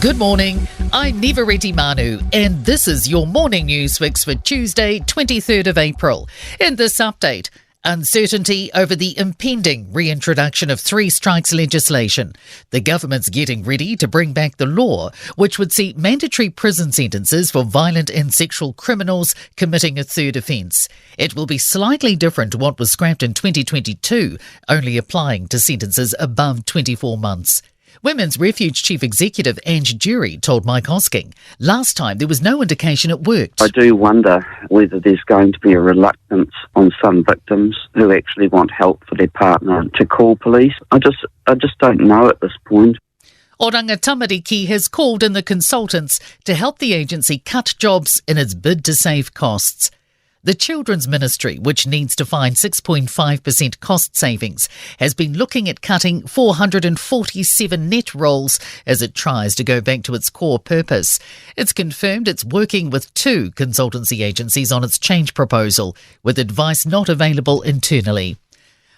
Good morning, I'm Nivareti Manu, and this is your morning news fix for Tuesday, 23rd of April. In this update, uncertainty over the impending reintroduction of three strikes legislation. The government's getting ready to bring back the law, which would see mandatory prison sentences for violent and sexual criminals committing a third offence. It will be slightly different to what was scrapped in 2022, only applying to sentences above 24 months. Women's Refuge Chief Executive Ange Jury told Mike Hosking last time there was no indication it worked. I do wonder whether there's going to be a reluctance on some victims who actually want help for their partner to call police. I just don't know at this point. Oranga Tamariki has called in the consultants to help the agency cut jobs in its bid to save costs. The Children's Ministry, which needs to find 6.5% cost savings, has been looking at cutting 447 net roles as it tries to go back to its core purpose. It's confirmed it's working with two consultancy agencies on its change proposal, with advice not available internally.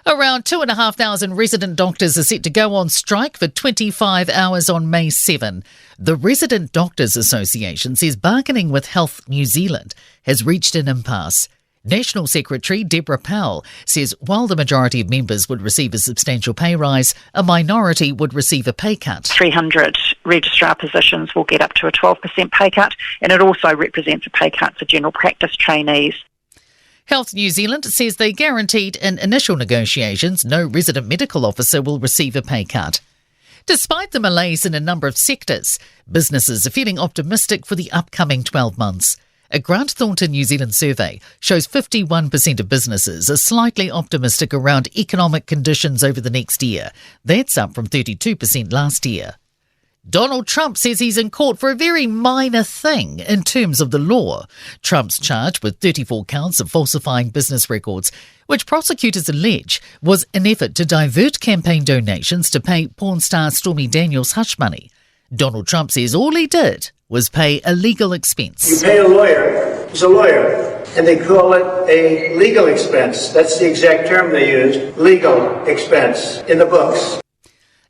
Around 2,500 resident doctors are set to go on strike for 25 hours on May 7. The Resident Doctors Association says bargaining with Health New Zealand has reached an impasse. National Secretary Deborah Powell says while the majority of members would receive a substantial pay rise, a minority would receive a pay cut. 300 registrar positions will get up to a 12% pay cut, and it also represents a pay cut for general practice trainees. Health New Zealand says they guaranteed in initial negotiations no resident medical officer will receive a pay cut. Despite the malaise in a number of sectors, businesses are feeling optimistic for the upcoming 12 months. A Grant Thornton New Zealand survey shows 51% of businesses are slightly optimistic around economic conditions over the next year. That's up from 32% last year. Donald Trump says he's in court for a very minor thing in terms of the law. Trump's charged with 34 counts of falsifying business records, which prosecutors allege was an effort to divert campaign donations to pay porn star Stormy Daniels hush money. Donald Trump says all he did was pay a legal expense. You pay a lawyer, he's a lawyer, and they call it a legal expense. That's the exact term they use, legal expense, in the books.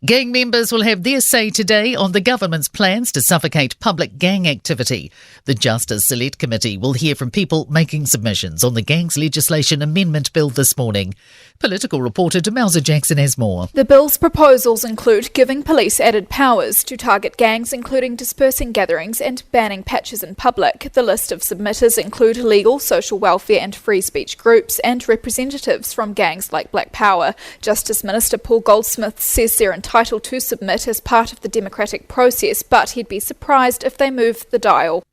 Gang members will have their say today on the government's plans to suffocate public gang activity. The Justice Select Committee will hear from people making submissions on the Gangs Legislation Amendment Bill this morning. Political reporter Demelza Jackson has more. The bill's proposals include giving police added powers to target gangs, including dispersing gatherings and banning patches in public. The list of submitters include legal, social welfare and free speech groups and representatives from gangs like Black Power. Justice Minister Paul Goldsmith says they're entitled to submit as part of the democratic process, but he'd be surprised if they move the dial.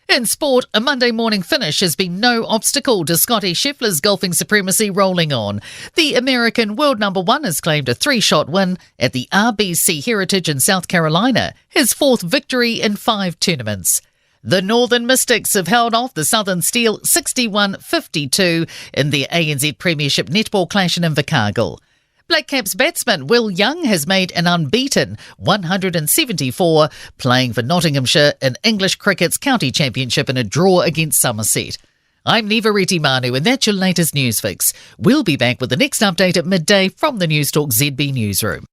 In sport, a Monday morning finish has been no obstacle to Scotty Scheffler's golfing supremacy rolling on. The American world number one has claimed a 3-shot win at the RBC Heritage in South Carolina, his fourth victory in 5 tournaments. The Northern Mystics have held off the Southern Steel 61-52 in their ANZ Premiership netball clash in Invercargill. Black Caps batsman Will Young has made an unbeaten 174, playing for Nottinghamshire in English cricket's county championship in a draw against Somerset. I'm Nivareti Manu, and that's your latest news fix. We'll be back with the next update at midday from the Newstalk ZB newsroom.